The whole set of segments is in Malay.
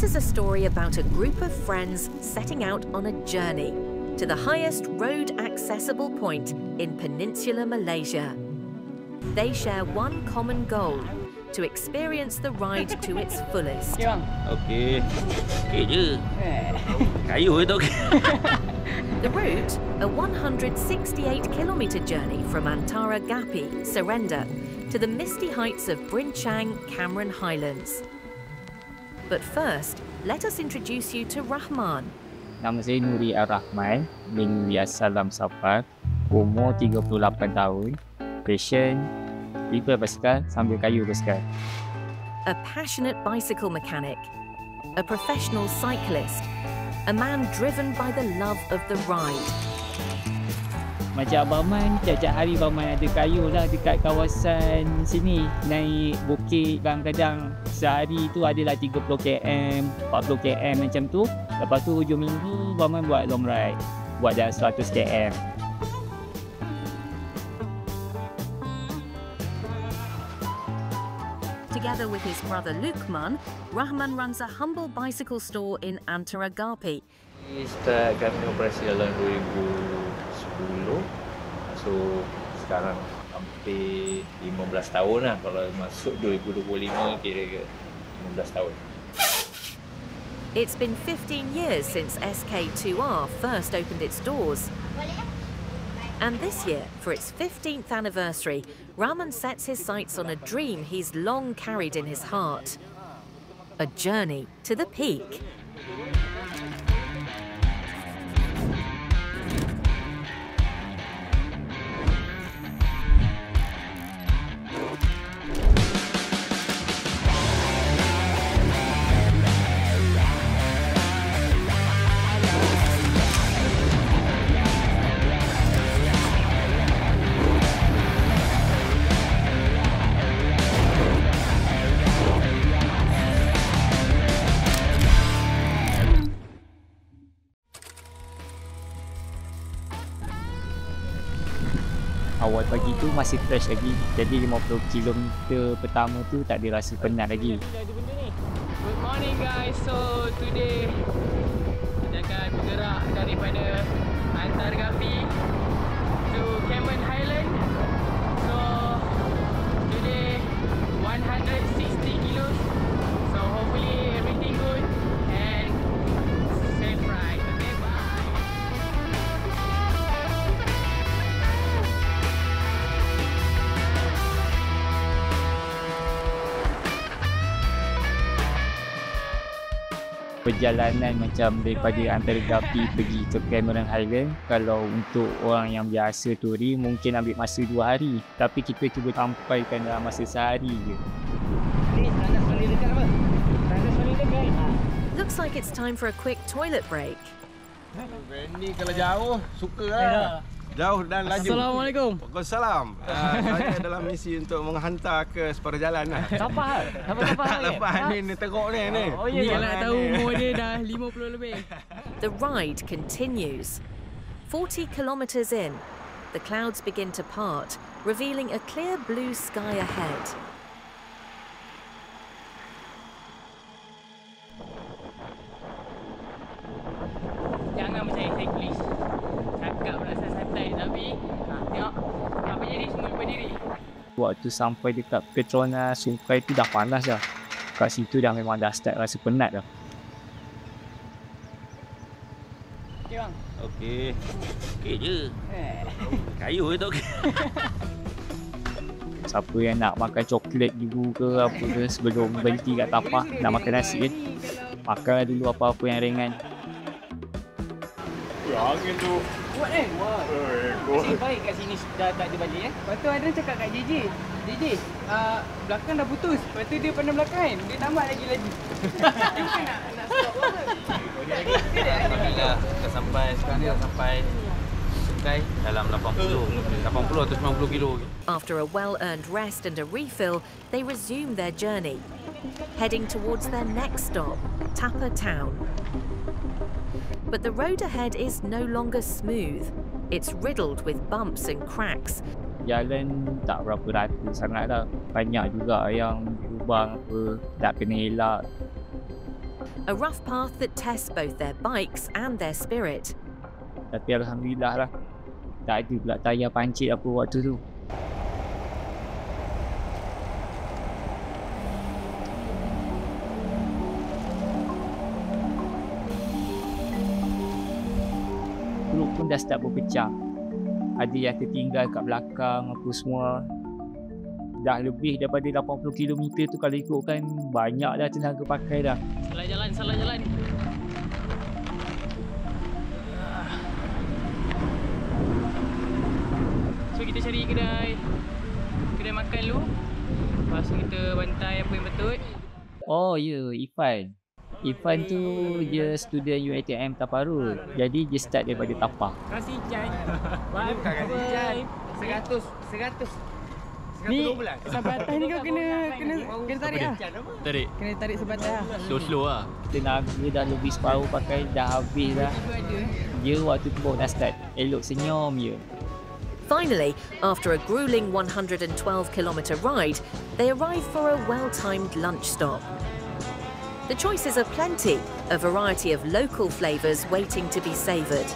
is a story about a group of friends setting out on a journey to the highest road-accessible point in Peninsular Malaysia. They share one common goal: to experience the ride to its fullest. Okey. Okey je. Kayu tu. The route, a 168-kilometre journey from Antara Gapi, Serenda, to the misty heights of Bryn Chang, Cameron Highlands. But first, let us introduce you to Rahman. Nama saya Nuri Ar-Rahman bin Yasalam Safar, umur 38 tahun, passion repair basikal sambil kayu basikal. A passionate bicycle mechanic, a professional cyclist, a man driven by the love of the ride. Macam Abang Man, tiap-tiap hari Abang Man ada kayu lah dekat kawasan sini. Naik bukit kadang-kadang sehari tu adalah 30 km, 40 km macam tu. Lepas tu hujung minggu Abang Man buat long ride, buat dah 100 km. Together with his brother Lukman, Rahman runs a humble bicycle store in Antara Gapi. Start kami operasi dalam 2010. So sekarang hampir 15 tahun lah. Kalau masuk 2025 kira-kira 15 tahun. It's been 15 years since SK2R first opened its doors. And this year, for its 15th anniversary, Rahman sets his sights on a dream he's long carried in his heart: a journey to the peak. Awal pagi tu masih fresh lagi, jadi 50 km pertama tu tak ada rasa penat lagi. Good morning guys, so today kita akan bergerak daripada Antara Gapi to Cameron Highland. So today 160 kilos, so hopefully everything good and safe ride. Okay, bye. Perjalanan macam daripada Antara Gapi pergi ke Cameron Highland, kalau untuk orang yang biasa touring mungkin ambil masa 2 hari, tapi kita cuba sampaikan dalam masa sehari je. Looks like it's time for a quick toilet break. Ni kalau jauh, suka lah. Jauh dan laju. Assalamualaikum. Waalaikumsalam. Saya dalam misi untuk menghantar ke separuh jalan lah. Kapal? Lepas ni teruk ni. Oh ya, nak tahu umur dia dah 50 lebih. The ride continues. 40 kilometres in, the clouds begin to part, revealing a clear blue sky ahead. Jangan percaya cyclist. Cakap rasa santai tapi tengok apa jadi semua lupa diri. Waktu sampai dekat Petronas Sungai tu dah panas dah. Kat situ dah memang dah start rasa penat dah. Okey bang. Okey. Okey je. Kayu tu. Siapa yang nak makan coklat dulu ke apa ke sebelum berhenti kat tapak nak makan nasi kan, makan dulu apa-apa yang ringan. Angin tu. Kuat kan? Wah. Nasib baik kat sini dah tak ada banjir Lepas tu Adrian cakap kat JJ, belakang dah putus. Lepas tu dia pandang belakang kan, dia tambah lagi laju. Dia bukan nak stop apa. Alhamdulillah kita sampai sekarang ni dah sampai Sungai dalam 80 atau 90 kilo. After a well-earned rest and a refill, they resume their journey, heading towards their next stop, Tapa Town. But the road ahead is no longer smooth. It's riddled with bumps and cracks. Jalan tak berapa rata sangat lah. Banyak juga yang berlubang apa, tak kena elak. a rough path that tests both their bikes and their spirit. Tapi Alhamdulillah lah, tak ada pula tayar pancit apa waktu tu. Grup pun dah start berpecah. Ada yang tertinggal kat belakang apa semua. Dah lebih daripada 80 km tu kalau ikutkan, banyak dah tenaga pakai dah. Salah jalan. So kita cari kedai makan dulu. Lepas tu kita bantai apa yang betul. Oh ya, Ifan tu dia student UiTM Taparut. Jadi dia start daripada Tapah. Kasih Chan. Bye. 100. Ni sampai atas ni kau kena tarik lah. Kena tarik sampai atas lah. Slow lah. Tenaga dah lebih separuh pakai, dah habis dah. Dia waktu tu baru nak start. Elok senyum je. Finally, after a grueling 112-kilometre ride, they arrive for a well-timed lunch stop. The choices are plenty, a variety of local flavours waiting to be savoured.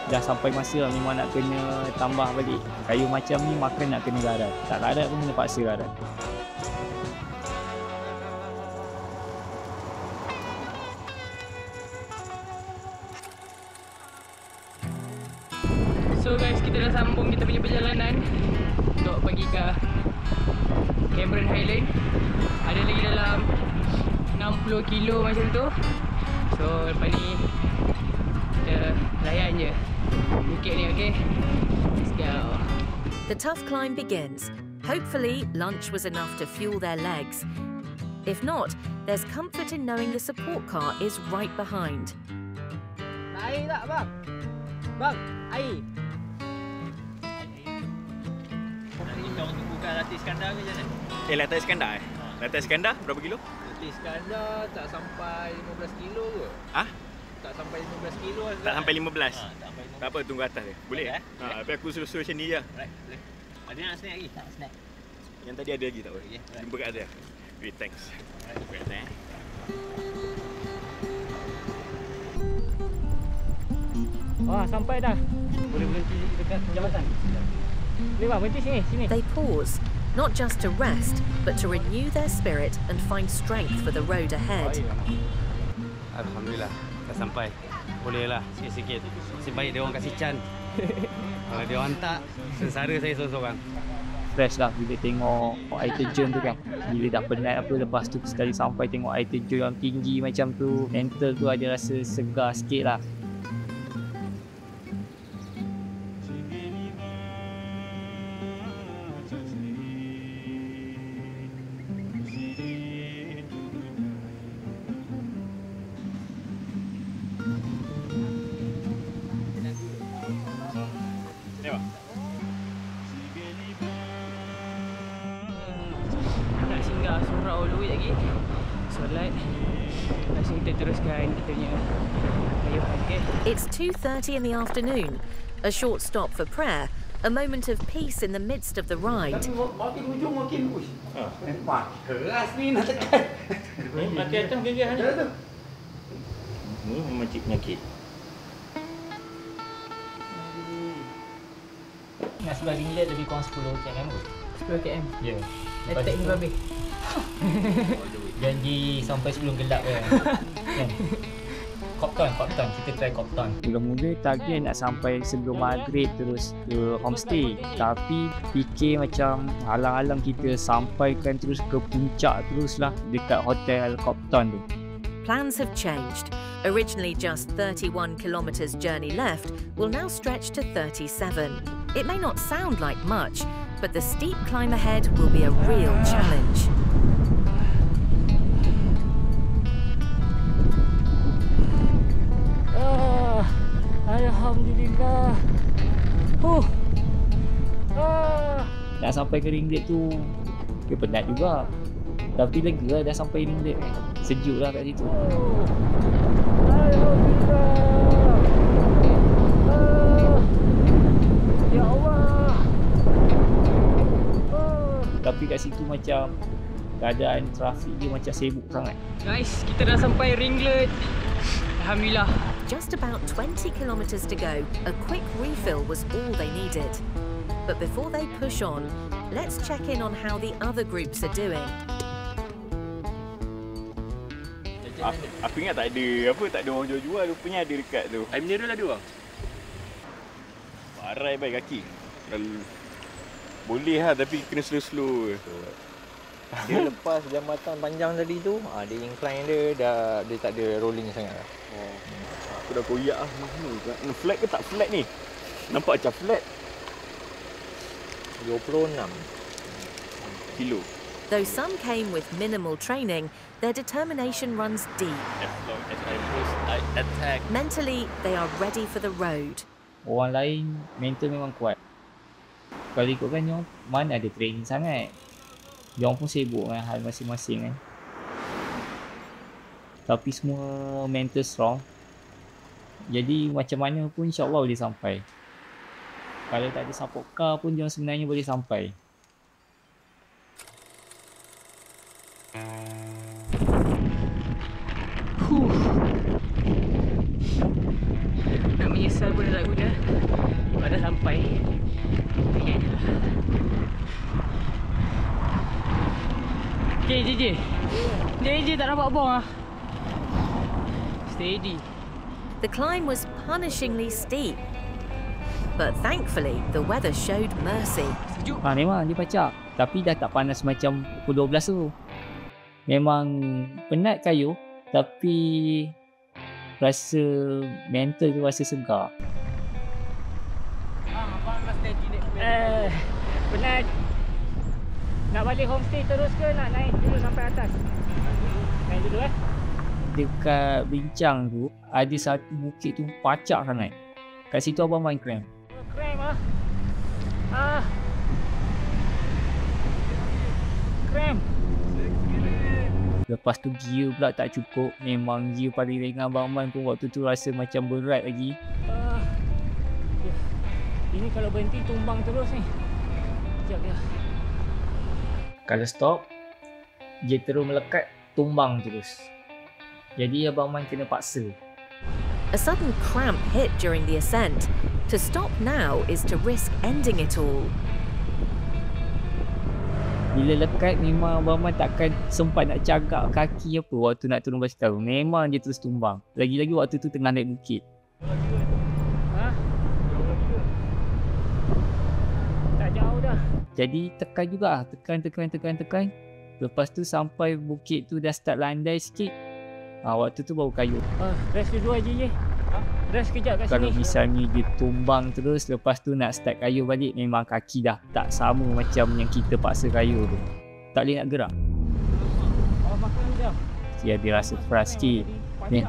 Dah sampai masa memang nak kena tambah balik. Kayu macam ni makan nak kena larat. Tak larat pun kena paksa larat. So guys, kita dah sambung kita punya perjalanan untuk pergi ke Cameron Highland. Ada lagi dalam 60 kilo macam tu. So lepas ni kita layan je bukit ni, okay? Let's go. The tough climb begins. Hopefully, lunch was enough to fuel their legs. If not, there's comfort in knowing the support car is right behind. Air tak, bang? Bang, air. Ni kau tunggu kat Latih Iskandar ke macam mana? Latih Iskandar Latih Iskandar berapa kilo? Latih Iskandar tak sampai 15 kilo ke? Ah? Tak sampai 15 kilo lah. Tak sampai 15. Tak sampai 15. Tak apa, tunggu atas dia. Boleh eh? Tapi aku suruh macam ni je. Right, boleh. Ada nak snack lagi? Tak, snack. Yang tadi ada lagi tak apa. Okay, Jumpa kat dia. Wait, thanks. Right. Wah, sampai dah. Boleh berhenti dekat jambatan. Boleh bang, berhenti sini. They pause, not just to rest, but to renew their spirit and find strength for the road ahead. Alhamdulillah, dah sampai. Boleh lah, sikit-sikit. Nasib baik dia orang kasih Chan. Kalau dia orang tak, sengsara saya seorang-seorang. Fresh lah bila tengok air terjun tu kan. Bila dah penat apa, lepas tu sekali sampai tengok air terjun yang tinggi macam tu, mental tu ada rasa segar sikit lah. Nak singgah surau dulu lagi. Solat. Lepas ni kita teruskan kita punya kayuhan, okay? It's 2:30 in the afternoon, a short stop for prayer, a moment of peace in the midst of the ride. Makin hujung makin push. Keras ni nak tekan. Makin atas gigih ni. Ni memancing penyakit. Nak sebelah ringlet lebih kurang 10 km kot. 10 km. Ya. Attack ni babi. Janji sampai sebelum gelap kan. Kopton. Kita try Kopton. Mula-mula target nak sampai sebelum maghrib terus ke homestay. Tapi fikir macam halang-halang kita sampaikan terus ke puncak teruslah dekat hotel Kopton tu. Plans have changed. Originally just 31 kilometres journey left will now stretch to 37. It may not sound like much, but the steep climb ahead will be a real challenge. Alhamdulillah. Dah sampai ke ringlet tu, dia penat juga. Tapi lega lah dah sampai ringlet. Sejuk lah kat situ. Alhamdulillah. Ya Allah. Tapi kat situ macam keadaan trafik dia macam sibuk sangat. Guys, kita dah sampai Ringlet. Alhamdulillah. Just about 20 kilometres to go, a quick refill was all they needed. But before they push on, let's check in on how the other groups are doing. Aku ingat tak ada orang jual-jual, rupanya ada dekat tu. Air mineral ada bang? Parai baik kaki. Boleh lah tapi kena slow-slow. Dia lepas jambatan panjang tadi tu, dia incline dia tak ada rolling sangat lah. Aku dah koyak lah semua. Flat ke tak flat ni? Nampak macam flat. 26 kilo. Though some came with minimal training, their determination runs deep. As long as I attack. Mentally, they are ready for the road. Orang lain mental memang kuat. Kalau ikutkan diorang, mana ada training sangat. Diorang pun sibuk dengan hal masing-masing kan. Tapi semua mental strong. Jadi macam mana pun insyaAllah boleh sampai. Kalau tak ada support car pun diorang sebenarnya boleh sampai. Nak menyesal pun dah tak guna. Dah sampai. Okay JJ. JJ tak dapat bong lah. Steady. The climb was punishingly steep. But thankfully, the weather showed mercy. Memang dia pacak. Tapi dah tak panas macam pukul 12 tu. Memang penat kayu. Tapi rasa mental tu rasa segar. Penat. Nak balik homestay terus ke nak naik dulu sampai atas? Naik dulu Dekat Bincang tu ada satu bukit tu pacak sangat. Kat situ abang main cramp. Cramp Cramp. Lepas tu gear pula tak cukup. Memang gear paling ringan abang main pun waktu tu rasa macam berat lagi. Ini kalau berhenti tumbang terus ni. Sekejap dia. Kalau stop, dia terus melekat, tumbang terus. Jadi abang main kena paksa. A sudden cramp hit during the ascent. To stop now is to risk ending it all. Bila lekat memang abang main takkan sempat nak cagak kaki apa waktu nak turun basikal. Memang dia terus tumbang. Lagi-lagi waktu tu tengah naik bukit. Tak jauh dah. Jadi tekan juga, tekan. Lepas tu sampai bukit tu dah start landai sikit. Waktu tu baru kayu. Rest dulu aja je. Rest kejap kat Kalau sini. misalnya dia tumbang terus, lepas tu nak start kayu balik, memang kaki dah tak sama macam yang kita paksa kayu tu. Tak boleh nak gerak. Makan dah. Dia ada rasa frust sikit. Ni.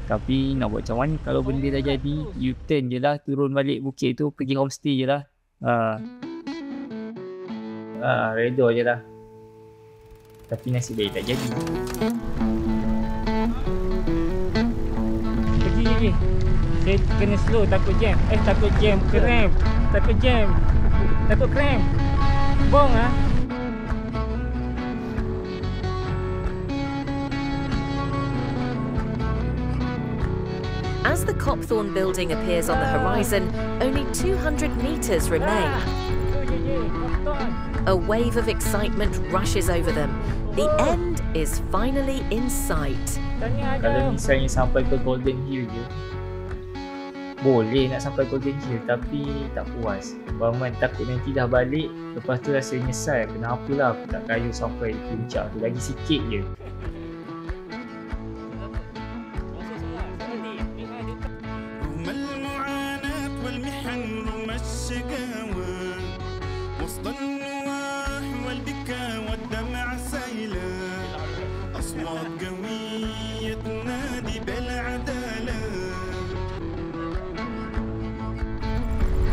Tapi nak buat macam mana kalau benda dah jadi, U-turn je lah, turun balik bukit tu, pergi homestay je lah. Redha je lah. Tapi nasib baik tak jadi. Pergi je. Saya kena slow, takut jam. Takut jam, cramp. Takut jam. Takut cramp. Bong As the Copthorne building appears on the horizon, only 200 metres remain. A wave of excitement rushes over them. The end is finally in sight. Kalau misalnya sampai ke Golden Hill je, boleh nak sampai Golden Hill tapi tak puas. Abang takut nanti dah balik, lepas tu rasa nyesal. Kenapalah aku tak kayu sampai puncak tu, lagi sikit je.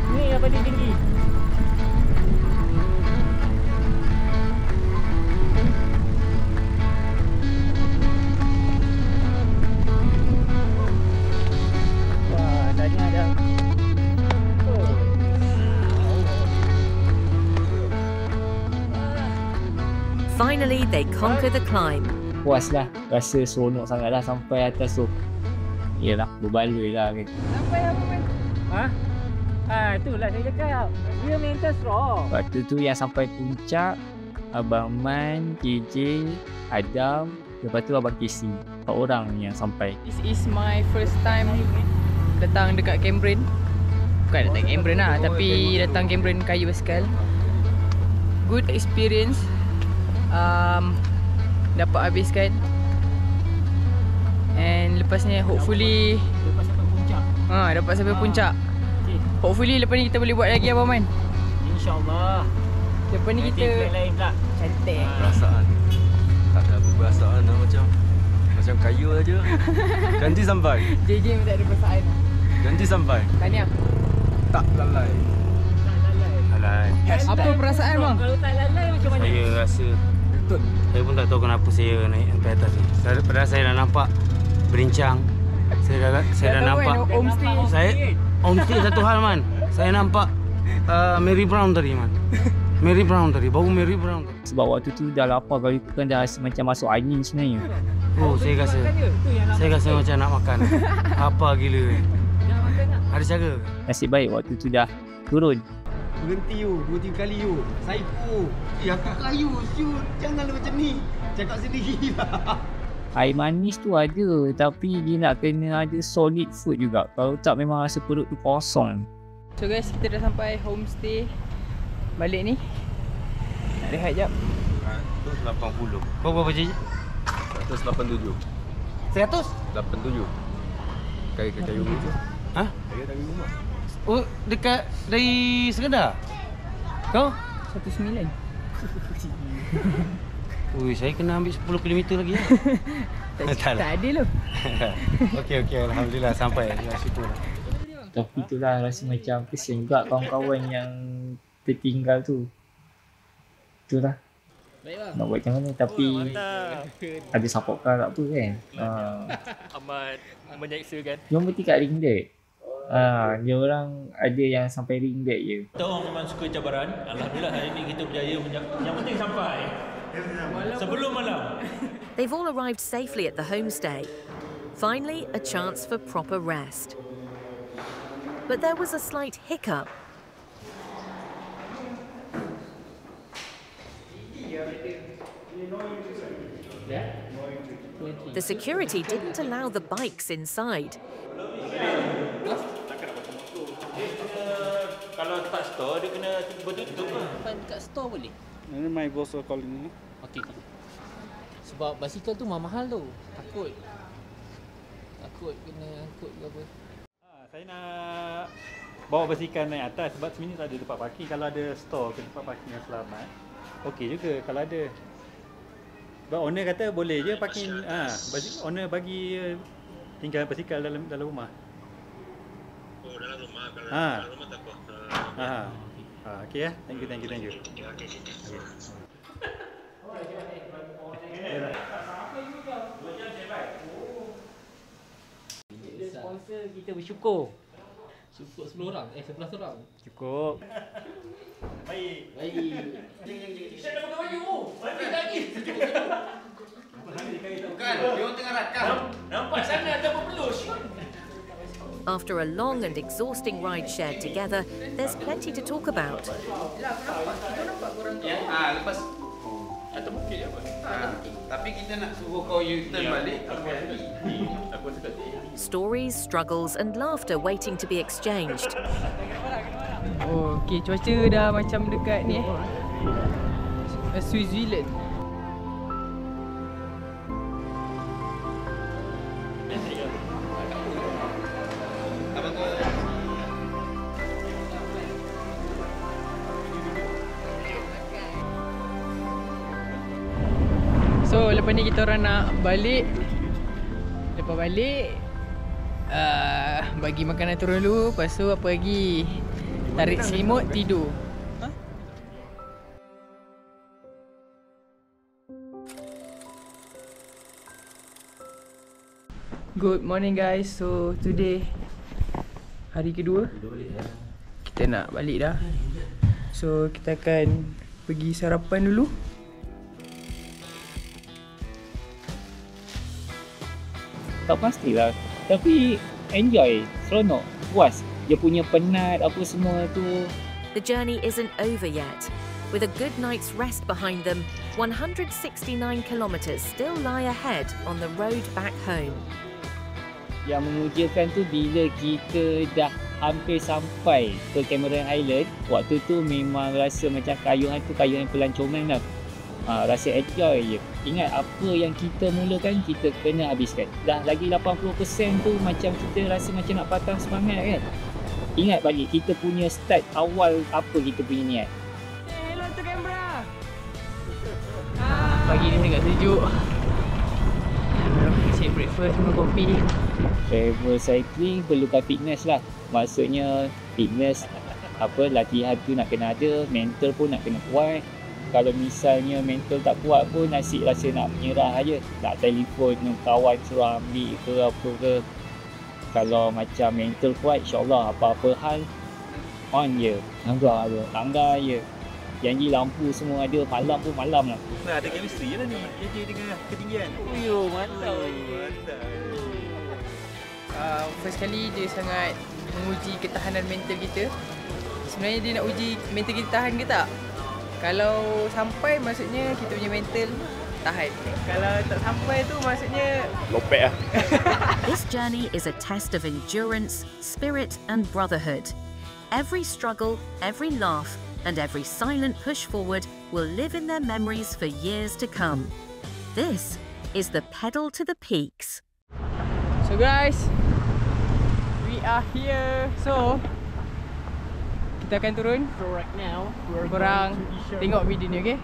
Ni yang paling tinggi. Wah, tadi ada. Finally, they conquer the climb. Puas lah, rasa seronok sangat lah sampai atas tu. Yelah, berbaloi lah kan. Sampai apa man? Itulah saya cakap. Dia mental strong. Waktu tu yang sampai puncak, Abang Man, KJ, Adam, lepas tu Abang Casey. 4 orang yang sampai. This is my first time datang dekat Cameron. Bukan datang Cameron lah, tapi datang Cameron kayu basikal. Good experience. Dapat habiskan. And lepas ni hopefully Lepas sampai puncak. dapat sampai puncak. Okay. Hopefully lepas ni kita boleh buat lagi Abang Man. InsyaAllah. Lepas ni kita lain pula. cantik. Perasaan. Tak ada apa perasaan lah macam kayu aja. Ganti sampai. JJ pun tak ada perasaan. Ganti sampai. Tahniah. Tak lalai. Alai. Apa perasaan bang? Kalau tak lalai macam mana? Saya rasa saya pun tak tahu kenapa saya naik sampai atas ni. Padahal saya dah nampak berincang. Saya dah nampak homestay. homestay satu hal man. Saya nampak Mary Brown tadi man. Mary Brown tadi, bau Mary Brown. Sebab waktu tu dah lapar kali tu kan dah macam masuk angin sebenarnya. Oh, saya rasa macam nak makan. Apa gila. Ada cara. Nasib baik waktu tu dah turun. Berhenti you, 2-3 kali you. Saipu. Aku kayu, shoot. Janganlah macam ni. Cakap sendiri lah. Air manis tu ada tapi dia nak kena ada solid food juga. Kalau tak memang rasa perut tu kosong. So guys, kita dah sampai homestay. Balik ni. Nak rehat jap. 180. Kau berapa je? 187. 100? 87. Kaya ke kayu tu. Ha? Kaya dari rumah. Oh, dekat dari Sekedar? Kau? 19. Ui, saya kena ambil 10 km lagi ya. Tak ada lu. Okey, alhamdulillah sampai. Ya, syukur. Tapi itulah rasa macam kesian juga kawan-kawan yang tertinggal tu. Itulah. Nak buat macam mana tapi ada support car tak apa kan. Amat menyeksakan. Jom berhenti kat ring deck. Dia orang ada yang sampai ring deck je. Kita orang memang suka cabaran. Alhamdulillah hari ni kita berjaya. Yang penting sampai sebelum malam. They've all arrived safely at the homestay. Finally, a chance for proper rest. But there was a slight hiccup. The security didn't allow the bikes inside. Kalau tak store dia kena bertutup lah. Dekat store boleh? Ini my boss are calling me. Okey. Sebab basikal tu mahal tu. Takut kena angkut ke apa. Saya nak bawa basikal naik atas sebab sini tak ada tempat parking. Kalau ada store ke tempat parking yang selamat, okey juga kalau ada. Sebab owner kata boleh je parking. Owner bagi tinggal basikal dalam rumah. Oh, dalam rumah. Kalau dalam rumah tak apa. Okey ya. Thank you. Sponsor kita bersyukur. Cukup 10 orang. 11 orang. Cukup. Baik. Saya dah pakai baju. Mandi lagi. Bukan, dia orang tengah rakam. Nampak sana ada apa perlu. After a long and exhausting ride shared together, there's plenty to talk about. Lepas Atau bukit apa? tapi kita nak suruh kau U-turn balik. Aku cakap Stories, struggles and laughter waiting to be exchanged. Oh, okey, cuaca dah macam dekat ni Switzerland. So, lepas ni kita orang nak balik. Lepas balik bagi makanan turun dulu. Lepas tu apa lagi? Tarik selimut, tidur. Good morning guys. So today hari kedua kita nak balik dah. So kita akan pergi sarapan dulu. Tak pastilah. Tapi enjoy, seronok, puas. Dia punya penat apa semua tu. The journey isn't over yet. With a good night's rest behind them, 169 kilometres still lie ahead on the road back home. Yang mengujakan tu bila kita dah hampir sampai ke Cameron Island, waktu tu memang rasa macam kayuhan tu kayuhan pelancongan lah. Rasa enjoy je. Ingat apa yang kita mulakan, kita kena habiskan. Dah lagi 80% tu macam kita rasa macam nak patah semangat kan. Ingat balik kita punya start awal apa kita punya niat. Hello to Canberra. Pagi ni dekat sejuk. Cek breakfast, minum kopi. Travel cycling perlukan fitness lah. Maksudnya fitness apa, latihan tu nak kena ada, mental pun nak kena kuat. Kalau misalnya mental tak kuat pun asyik rasa nak menyerah aje. Nak telefon dengan kawan suruh ambil ke apa ke. Kalau macam mental kuat, insyaAllah apa-apa hal on je. Langgar je. Janji lampu semua ada, malam pun malam lah. Nah, ada chemistry lah ni. Dia dengan ketinggian. Uyuh, mantap. First kali dia sangat menguji ketahanan mental kita. Sebenarnya dia nak uji mental kita tahan ke tak? Kalau sampai maksudnya kita punya mental tahan. Kalau tak sampai tu maksudnya lopek lah. This journey is a test of endurance, spirit and brotherhood. Every struggle, every laugh and every silent push forward will live in their memories for years to come. This is the Pedal to the Peaks. So guys, we are here. So kita akan turun. So right now, we're korang tengok video ni, okay?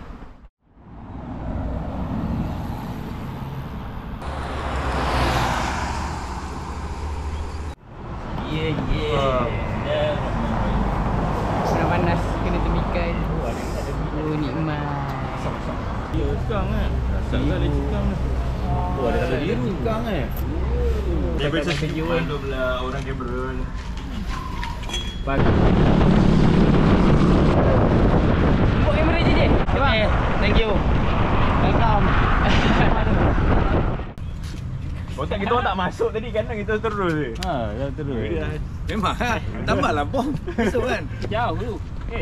Sudah panas, kena temikan. Oh, nikmat. Ya, cikang kan. Rasa tak ada cikang ni. Oh, ada tanda biru. Cikang kan. Dia biasa kejuan orang Cameron. Bagus. Buat kamera je. Okay, thank you. Welcome. Otak kita orang tak masuk tadi kan, kita terus je. Dah terus. Memang lah. Tambah lah bom. Masuk kan. Jauh tu.